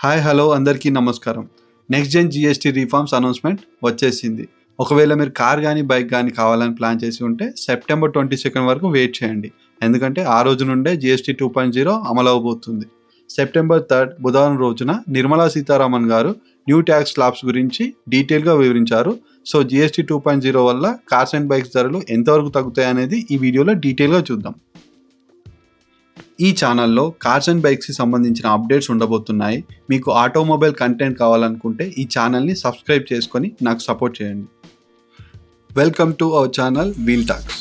Hi hello అందరికీ నమస్కారం. Next gen GST reforms announcement వచ్చేసింది. ఒకవేళ మీరు కార్ కానీ బైక్ కానీ కావాలని ప్లాన్ చేసి ఉంటే సెప్టెంబర్ 22 వరకు వెయిట్ చేయండి. ఎందుకంటే ఆ రోజు నుండే జిఎస్టీ 2.0 అమలు అవబోతుంది. సెప్టెంబర్ 3 బుధవారం రోజున నిర్మలా సీతారామన్ గారు న్యూ ట్యాక్స్ స్లాబ్స్ గురించి డీటెయిల్గా వివరించారు. సో జిఎస్టీ 2.0 వల్ల కార్స్ అండ్ బైక్స్ ధరలు ఎంతవరకు తగ్గుతాయి అనేది ఈ వీడియోలో డీటెయిల్గా చూద్దాం. ఈ ఛానల్లో కార్స్ అండ్ బైక్స్కి సంబంధించిన అప్డేట్స్ ఉండబోతున్నాయి. మీకు ఆటోమొబైల్ కంటెంట్ కావాలనుకుంటే ఈ ఛానల్ని సబ్స్క్రైబ్ చేసుకొని నాకు సపోర్ట్ చేయండి. Welcome to our channel wheel talks.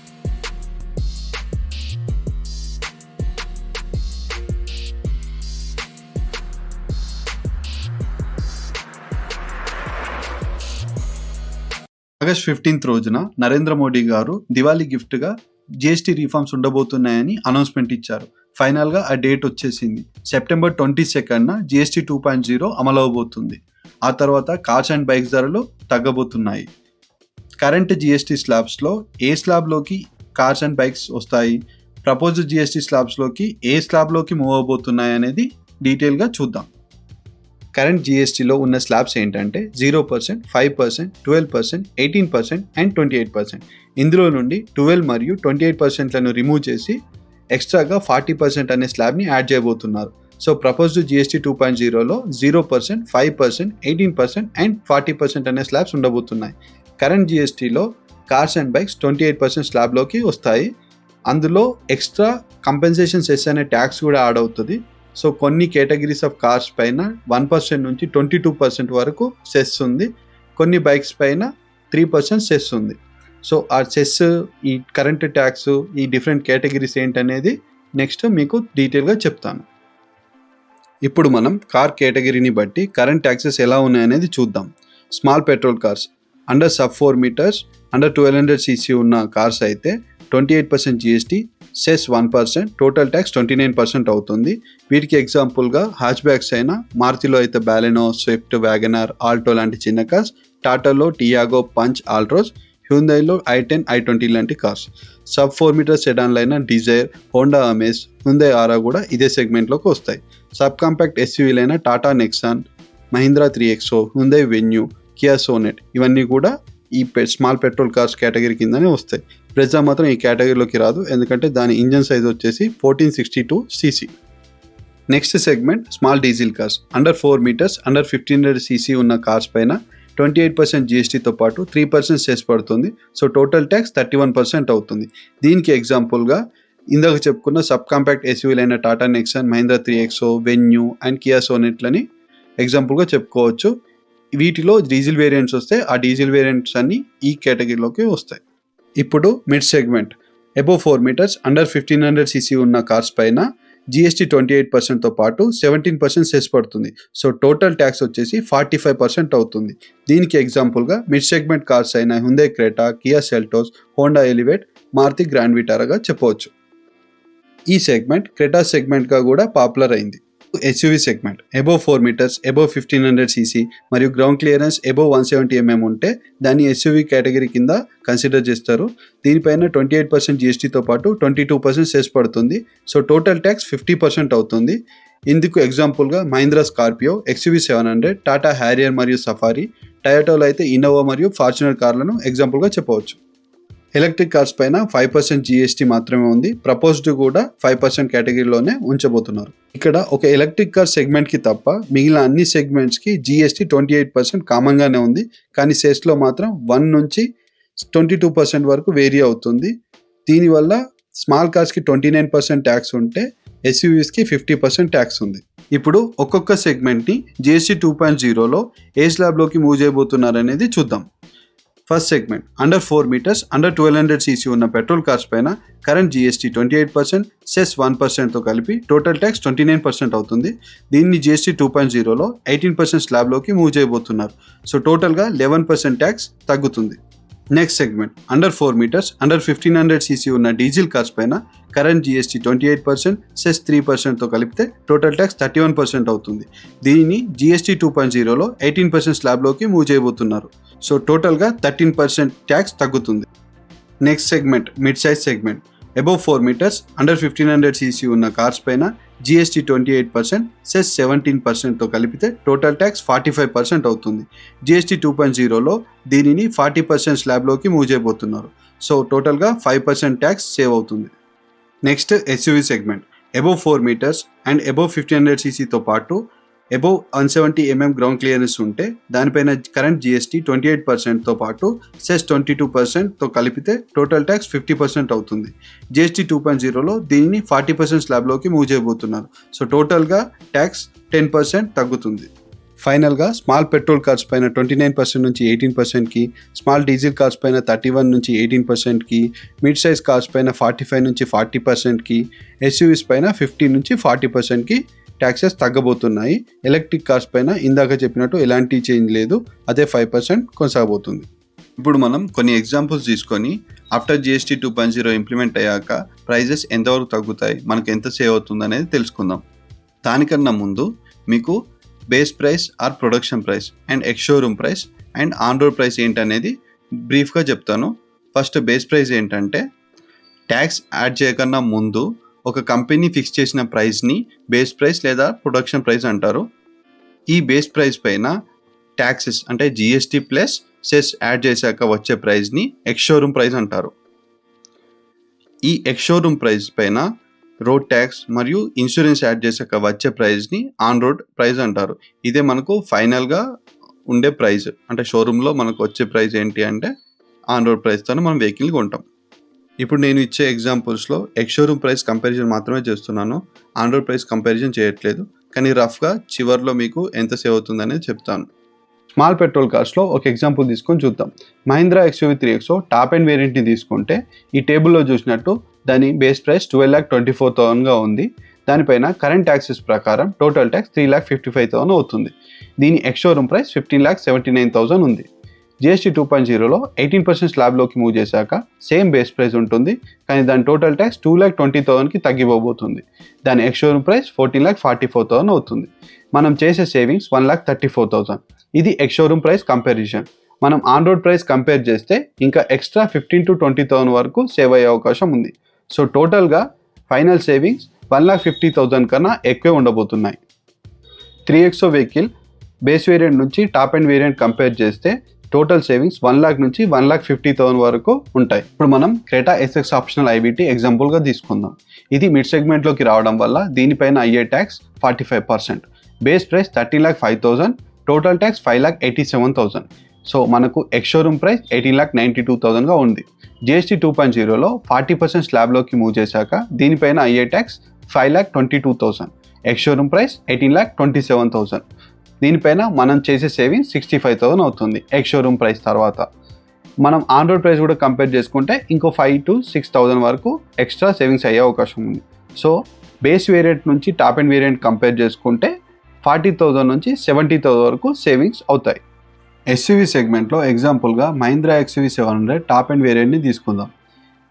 August 15 రోజున నరేంద్ర మోడీ గారు దివాళీ గిఫ్ట్గా జిఎస్టీ రీఫార్మ్స్ ఉండబోతున్నాయని అనౌన్స్మెంట్ ఇచ్చారు. ఫైనల్గా ఆ డేట్ వచ్చేసింది. సెప్టెంబర్ 22 జిఎస్టీ 2.0 అమలు అవబోతుంది. ఆ తర్వాత కార్స్ అండ్ బైక్స్ ధరలు తగ్గబోతున్నాయి. కరెంట్ జిఎస్టీ స్లాబ్స్లో ఏ స్లాబ్లోకి కార్స్ అండ్ బైక్స్ వస్తాయి, ప్రపోజ్డ్ జిఎస్టీ స్లాబ్స్లోకి ఏ స్లాబ్లోకి మూవ్ అవబోతున్నాయి అనేది డీటెయిల్గా చూద్దాం. కరెంట్ జిఎస్టీలో ఉన్న స్లాబ్స్ ఏంటంటే 0%, 5%, 12%, 18% అండ్ 28%. ఇందులో నుండి 12 మరియు 28%లను రిమూవ్ చేసి ఎక్స్ట్రాగా 40% అనే స్లాబ్ని యాడ్ చేయబోతున్నారు. సో ప్రపోజ్డ్ జిఎస్టీ 2.0లో 0%, 5%, 18% అండ్ 40% అనే స్లాబ్స్ ఉండబోతున్నాయి. కరెంట్ జిఎస్టీలో కార్స్ అండ్ బైక్స్ 28% స్లాబ్లోకి వస్తాయి. అందులో ఎక్స్ట్రా కంపెన్సేషన్ సెస్ అనే ట్యాక్స్ కూడా యాడ్ అవుతుంది. సో కొన్ని కేటగిరీస్ ఆఫ్ కార్స్ పైన 1% నుంచి 22% వరకు సెస్ ఉంది. కొన్ని బైక్స్ పైన 3% సెస్ ఉంది. సో ఆ సెస్, ఈ కరెంట్ ట్యాక్స్, ఈ డిఫరెంట్ కేటగిరీస్ ఏంటనేది నెక్స్ట్ మీకు డీటెయిల్గా చెప్తాను. ఇప్పుడు మనం కార్ కేటగిరీని బట్టి కరెంట్ ట్యాక్సెస్ ఎలా ఉన్నాయనేది చూద్దాం. Small petrol cars under sub 4 metres under 1200 cc ఉన్న కార్స్ అయితే 28% జిఎస్టీ, సెస్ 1%, టోటల్ ట్యాక్స్ 29% అవుతుంది. వీటికి ఎగ్జాంపుల్గా హ్యాచ్ బ్యాగ్స్ అయిన మారుతిలో అయితే బాలెనో, స్విఫ్ట్, వ్యాగనార్, ఆల్టో లాంటి చిన్న కార్స్, టాటాలో టియాగో, పంచ్, ఆల్ట్రోస్, హ్యుందాయిలో i10, i20 లాంటి కార్స్. సబ్ 4 మీటర్ సెడాన్లు అయిన Dzire, Honda Amaze, Hyundai Aura కూడా ఇదే సెగ్మెంట్లోకి వస్తాయి. సబ్ కాంపాక్ట్ ఎస్యూవీలైన Tata Nexon, Mahindra 3XO, Hyundai Venue, Kia Sonet ఇవన్నీ కూడా ఈ స్మాల్ పెట్రోల్ కార్స్ కేటగిరీ కిందనే వస్తాయి. బ్రెజా మాత్రం ఈ కేటగిరీలోకి రాదు, ఎందుకంటే దాని ఇంజన్ సైజ్ వచ్చేసి 1462 cc. Next segment small diesel cars under 4 metres under 1500 cc ఉన్న కార్స్ పైన 28% జిఎస్టీతో పాటు 3% సెస్ పడుతుంది. సో టోటల్ ట్యాక్స్ 31% అవుతుంది. దీనికి ఎగ్జాంపుల్గా ఇందాక చెప్పుకున్న సబ్ కాంపాక్ట్ ఎస్యూవీలైన Tata Nexon, Mahindra 3XO, Venue and Kia సోనెట్లని ఎగ్జాంపుల్గా చెప్పుకోవచ్చు. వీటిలో డీజిల్ వేరియంట్స్ వస్తే ఆ డీజిల్ వేరియంట్స్ అన్ని ఈ కేటగిరీలోకి వస్తాయి. ఇప్పుడు mid segment above 4 metres under 1500 cc ఉన్న కార్స్ పైన జిఎస్టీ 28%తో పాటు 17% సెస్ పడుతుంది. సో టోటల్ ట్యాక్స్ వచ్చేసి 45% అవుతుంది. దీనికి ఎగ్జాంపుల్గా మిడ్ సెగ్మెంట్ కార్స్ అయిన Hyundai Creta, Kia Seltos, Honda Elevate, Maruti Grand విటారాగా చెప్పవచ్చు. ఈ సెగ్మెంట్ క్రెటా సెగ్మెంట్గా కూడా పాపులర్ అయింది. SUV segment above 4 metres above 1500 cc మరియు గ్రౌండ్ క్లియరెన్స్ అబోవ్ 170 mm ఉంటే దాన్ని ఎస్యూవీ కేటగిరీ కింద కన్సిడర్ చేస్తారు. దీనిపైన 28% జిఎస్టీతో పాటు 22% సెస్ పడుతుంది. సో టోటల్ ట్యాక్స్ 50% అవుతుంది. ఇందుకు ఎగ్జాంపుల్గా Mahindra Scorpio, XUV 700, Tata Harrier మరియు సఫారీ, టయోటాలో అయితే ఇన్నోవా మరియు ఫార్చునర్ కార్లను ఎగ్జాంపుల్గా చెప్పవచ్చు. ఎలక్ట్రిక్ కార్స్ పైన 5% జిఎస్టీ మాత్రమే ఉంది. ప్రపోజ్డ్ కూడా 5% కేటగిరీలోనే ఉంచబోతున్నారు. ఇక్కడ ఒక ఎలక్ట్రిక్ కార్ సెగ్మెంట్కి తప్ప మిగిలిన అన్ని సెగ్మెంట్స్కి జిఎస్టీ 28% కామన్గానే ఉంది. కానీ సెస్లో మాత్రం 1 నుంచి 22% వరకు వేరీ అవుతుంది. దీనివల్ల స్మాల్ కార్స్కి 29% ట్యాక్స్ ఉంటే ఎస్యూవీస్కి 50% ట్యాక్స్ ఉంది. ఇప్పుడు ఒక్కొక్క సెగ్మెంట్ని జిఎస్టీ 2.0లో ఏ స్లాబ్లోకి మూవ్ చేయబోతున్నారు అనేది చూద్దాం. First segment under 4 metres under 1200 cc ఉన్న పెట్రోల్ కార్స్ పైన కరెంట్ జిఎస్టీ 28%, సెస్ 1%తో కలిపి టోటల్ ట్యాక్స్ 29% అవుతుంది. దీన్ని జిఎస్టీ 2.0లో 18% స్లాబ్లోకి మూవ్ చేయబోతున్నారు. సో టోటల్గా 11% ట్యాక్స్ తగ్గుతుంది. Next segment under 4 metres under 1500 cc ఉన్న డీజిల్ కార్స్ పైన కరెంట్ జిఎస్టీ 28%, సెస్ 3%తో కలిపితే టోటల్ ట్యాక్స్ 31% అవుతుంది. దీనిని జిఎస్టీ 2.0లో 18% స్లాబ్లోకి మూవ్ చేయబోతున్నారు. సో టోటల్గా 13% ట్యాక్స్ తగ్గుతుంది. Next segment mid size segment above 4 metres under 1500 cc ఉన్న కార్స్ పైన GST 28%, సెస్ 17%తో కలిపితే టోటల్ ట్యాక్స్ 45% అవుతుంది. GST 2.0లో దీనిని 40% స్లాబ్లోకి మూవ్ చేయబోతున్నారు. సో టోటల్గా 5% ట్యాక్స్ సేవ్ అవుతుంది. Next SUV segment. Above 4 metres and above 1500 సీసీతో పాటు అబోవ్ 170 mm గ్రౌండ్ క్లియరెన్స్ ఉంటే దానిపైన కరెంట్ GST 28%తో పాటు సెస్ 22%తో కలిపితే టోటల్ ట్యాక్స్ 50% అవుతుంది. GST 2.0లో దీనిని 40% స్లాబ్లోకి మూవ్ చేయబోతున్నారు. సో టోటల్గా ట్యాక్స్ 10% తగ్గుతుంది. ఫైనల్గా స్మాల్ పెట్రోల్ కార్స్ పైన 29% నుంచి 18%కి, స్మాల్ డీజిల్ కార్స్ పైన 31 నుంచి 18%కి, మిడ్ సైజ్ కార్స్ పైన 45 నుంచి 40%కి, SUVs పైన 15 నుంచి 40%కి ట్యాక్సెస్ తగ్గబోతున్నాయి. ఎలక్ట్రిక్ కార్స్ పైన ఇందాక చెప్పినట్టు ఎలాంటి చేంజ్ లేదు, అదే 5% కొనసాగబోతుంది. ఇప్పుడు మనం కొన్ని ఎగ్జాంపుల్స్ తీసుకొని ఆఫ్టర్ GST 2.0 ఇంప్లిమెంట్ అయ్యాక ప్రైజెస్ ఎంతవరకు తగ్గుతాయి, మనకు ఎంత సేవ్ అవుతుంది అనేది తెలుసుకుందాం. దానికన్నా ముందు మీకు base price or production price and ex showroom price and on road price ఏంటనేది బ్రీఫ్గా చెప్తాను. ఫస్ట్ బేస్ ప్రైస్ ఏంటంటే ట్యాక్స్ యాడ్ చేయకన్నా ముందు ఒక కంపెనీ ఫిక్స్ చేసిన ప్రైస్ని బేస్ ప్రైస్ లేదా ప్రొడక్షన్ ప్రైస్ అంటారు. ఈ బేస్ ప్రైస్ పైన ట్యాక్సెస్ అంటే GST ప్లస్ సెస్ యాడ్ చేశాక వచ్చే ప్రైస్ని ఎక్స్ షోరూమ్ ప్రైస్ అంటారు. ఈ ఎక్స్ షోరూమ్ ప్రైస్ పైన రోడ్ ట్యాక్స్ మరియు ఇన్సూరెన్స్ యాడ్ చేశాక వచ్చే ప్రైస్ని ఆన్ రోడ్ ప్రైస్ అంటారు. ఇదే మనకు ఫైనల్గా ఉండే ప్రైస్. అంటే షోరూంలో మనకు వచ్చే ప్రైస్ ఏంటి అంటే ఆన్ రోడ్ ప్రైస్తోనే మనం వెహికల్ని కొంటాం. ఇప్పుడు నేను ఇచ్చే ఎగ్జాంపుల్స్లో ఎక్స్ షోరూమ్ ప్రైస్ కంపారిజన్ మాత్రమే చేస్తున్నాను, ఆన్ రోడ్ ప్రైస్ కంపారిజన్ చేయట్లేదు. కానీ రఫ్గా చివర్లో మీకు ఎంత సేవ్ అవుతుంది అనేది చెప్తాను. స్మాల్ పెట్రోల్ కార్స్లో ఒక ఎగ్జాంపుల్ తీసుకొని చూద్దాం. Mahindra XUV 3XO top and వేరియంట్ని తీసుకుంటే ఈ టేబుల్లో చూసినట్టు దాని బేస్ ప్రైస్ 12,24,000గా ఉంది. దానిపైన కరెంట్ ట్యాక్సెస్ ప్రకారం టోటల్ ట్యాక్స్ 3,55,000 అవుతుంది. దీని ఎక్స్ షోరూమ్ ప్రైస్ 15,79,000 ఉంది. GST 2.0లో 18% స్లాబ్లోకి మూవ్ చేశాక సేమ్ బేస్ ప్రైస్ ఉంటుంది, కానీ దాని టోటల్ ట్యాక్స్ 2,20,000కి తగ్గిపోబోతుంది. దాని ఎక్స్ షోరూమ్ ప్రైస్ 14,44,000 అవుతుంది. మనం చేసే సేవింగ్స్ 1,34,000. ఇది ఎక్స్ షోరూమ్ ప్రైస్ కంపారిజన్. మనం ఆన్ రోడ్ ప్రైస్ కంపేర్ చేస్తే ఇంకా ఎక్స్ట్రా 15,000 to 20,000 వరకు సేవ్ అయ్యే అవకాశం ఉంది. సో టోటల్గా ఫైనల్ సేవింగ్స్ 1,50,000 కన్నా ఎక్కువే ఉండబోతున్నాయి. 3XO వెహికల్ బేస్ వేరియంట్ నుంచి టాప్ అండ్ వేరియంట్ కంపేర్ చేస్తే టోటల్ సేవింగ్స్ 1,00,000 నుంచి 1,50,000 వరకు ఉంటాయి. ఇప్పుడు మనం క్రెటా SX ఆప్షనల్ IVT ఎగ్జాంపుల్గా తీసుకుందాం. ఇది మిడ్ సెగ్మెంట్లోకి రావడం వల్ల దీనిపైన అయ్యే tax 45%. Base price 13,05,000, total tax 5,87,000. So మనకు ఎక్స్ షోరూమ్ ప్రైస్ 18,92,000గా ఉంది. GST 2.0లో 40% స్లాబ్లోకి మూవ్ చేశాక దీనిపైన అయ్యే ట్యాక్స్ 5,22,000. X showroom price 18,27,000. దీనిపైన మనం చేసే సేవింగ్స్ 65,000 అవుతుంది ఎక్స్ షోరూమ్ ప్రైస్ తర్వాత. మనం ఆన్ రోడ్ ప్రైస్ కూడా కంపేర్ చేసుకుంటే ఇంకో 5,000 to 6,000 వరకు ఎక్స్ట్రా సేవింగ్స్ అయ్యే అవకాశం ఉంది. సో బేస్ వేరియంట్ నుంచి టాప్ అండ్ వేరియంట్ కంపేర్ చేసుకుంటే 40,000 నుంచి 70,000 వరకు సేవింగ్స్ అవుతాయి. SUV సెగ్మెంట్లో ఎగ్జాంపుల్గా మహీంద్రా XUV 700 టాప్ అండ్ వేరియంట్ని తీసుకుందాం.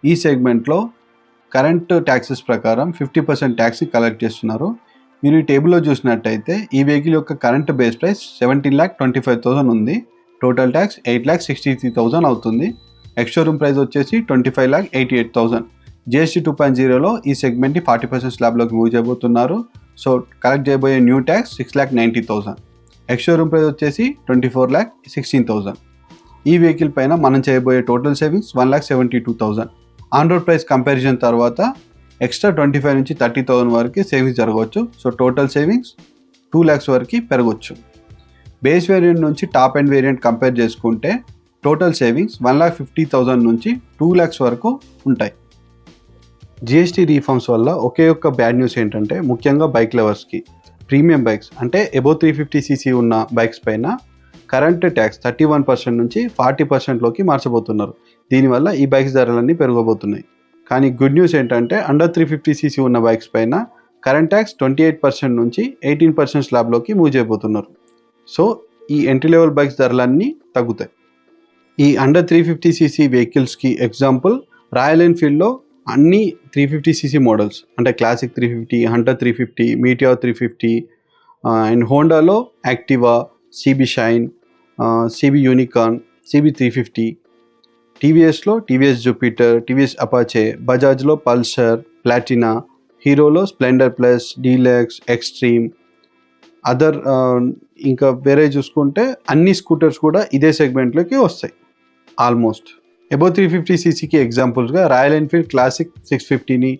ఈ సెగ్మెంట్లో కరెంట్ ట్యాక్సెస్ ప్రకారం 50% ట్యాక్స్ని కలెక్ట్ చేస్తున్నారు. మీరు ఈ టేబుల్లో చూసినట్టయితే ఈ వెహికల్ యొక్క కరెంట్ బేస్ ప్రైస్ 17,25,000 ఉంది. టోటల్ ట్యాక్స్ 8,63,000 అవుతుంది. ఎక్స్ షోరూమ్ ప్రైస్ వచ్చేసి 25,88,000. GST 2.0లో ఈ సెగ్మెంట్ని 40% స్లాబ్లోకి మూవ్ చేయబోతున్నారు. సో కలెక్ట్ చేయబోయే new tax 6,90,000. X showroom price వచ్చేసి 24,16,000. ఈ వెహికల్ పైన మనం చేయబోయే total savings 1,72,000. On road price comparison తర్వాత ఎక్స్ట్రా 25,000 నుంచి 30,000 వరకు సేవింగ్స్ జరగవచ్చు. సో టోటల్ సేవింగ్స్ 2 lakhs వరకు పెరగవచ్చు. బేస్ వేరియంట్ నుంచి టాప్ అండ్ వేరియంట్ కంపేర్ చేసుకుంటే టోటల్ సేవింగ్స్ 1,50,000 నుంచి 2 lakhs వరకు ఉంటాయి. GST రీఫార్మ్స్ వల్ల ఒకే ఒక్క బ్యాడ్ న్యూస్ ఏంటంటే ముఖ్యంగా బైక్ లవర్స్కి ప్రీమియం బైక్స్ అంటే అబోవ్ 350cc ఉన్న బైక్స్ పైన కరెంట్ ట్యాక్స్ 31% నుంచి 40%లోకి మార్చబోతున్నారు. దీనివల్ల ఈ బైక్స్ ధరలన్నీ పెరగబోతున్నాయి. కానీ గుడ్ న్యూస్ ఏంటంటే అండర్ 350cc ఉన్న బైక్స్ పైన కరెంట్ ట్యాక్స్ 28% నుంచి 18% స్లాబ్లోకి మూవ్ చేయబోతున్నారు. సో ఈ ఎంట్రీ లెవెల్ బైక్స్ ధరలన్నీ తగ్గుతాయి. ఈ అండర్ 350cc వెహికల్స్కి ఎగ్జాంపుల్ రాయల్ ఎన్ఫీల్డ్లో అన్ని 350cc మోడల్స్ అంటే క్లాసిక్ 350, హంటర్ 350, మీటియార్ 350 అండ్ హోండాలో Activa, CB Shine, CB Unicorn, CB 350 టీవీఎస్లో టీవీఎస్ జూపిటర్, టీవీఎస్ అపాచే, బజాజ్లో పల్సర్, ప్లాటినా, హీరోలో Splendor plus, Deluxe, Xtreme, other ఇంకా వేరే చూసుకుంటే అన్ని స్కూటర్స్ కూడా ఇదే సెగ్మెంట్లోకి వస్తాయి ఆల్మోస్ట్. అబౌవ్ 350cc ఎగ్జాంపుల్స్గా Royal Enfield classic 650ని,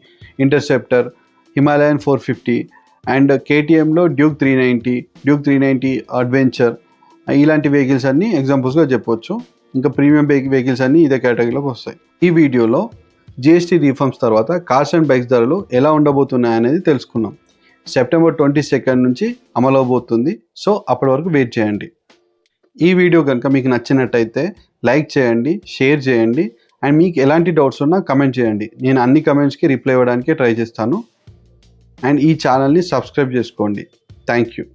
Interceptor, Himalayan 450 and కేటీఎంలో డ్యూక్ 390 అడ్వెంచర్, ఇలాంటి వెహికల్స్ అన్ని ఎగ్జాంపుల్స్గా చెప్పొచ్చు. ఇంకా ప్రీమియం వెహికల్స్ అన్నీ ఇదే కేటగిరీలోకి వస్తాయి. ఈ వీడియోలో జిఎస్టీ రీఫార్మ్స్ తర్వాత కార్స్ అండ్ బైక్స్ ధరలు ఎలా ఉండబోతున్నాయనేది తెలుసుకున్నాం. సెప్టెంబర్ 22 నుంచి అమలు అవబోతుంది. సో అప్పటి వరకు వెయిట్ చేయండి. ఈ వీడియో కనుక మీకు నచ్చినట్టయితే లైక్ చేయండి, షేర్ చేయండి అండ్ మీకు ఎలాంటి డౌట్స్ ఉన్నా కమెంట్ చేయండి. నేను అన్ని కమెంట్స్కి రిప్లై ఇవ్వడానికి ట్రై చేస్తాను. అండ్ ఈ ఛానల్ని సబ్స్క్రైబ్ చేసుకోండి. Thank you.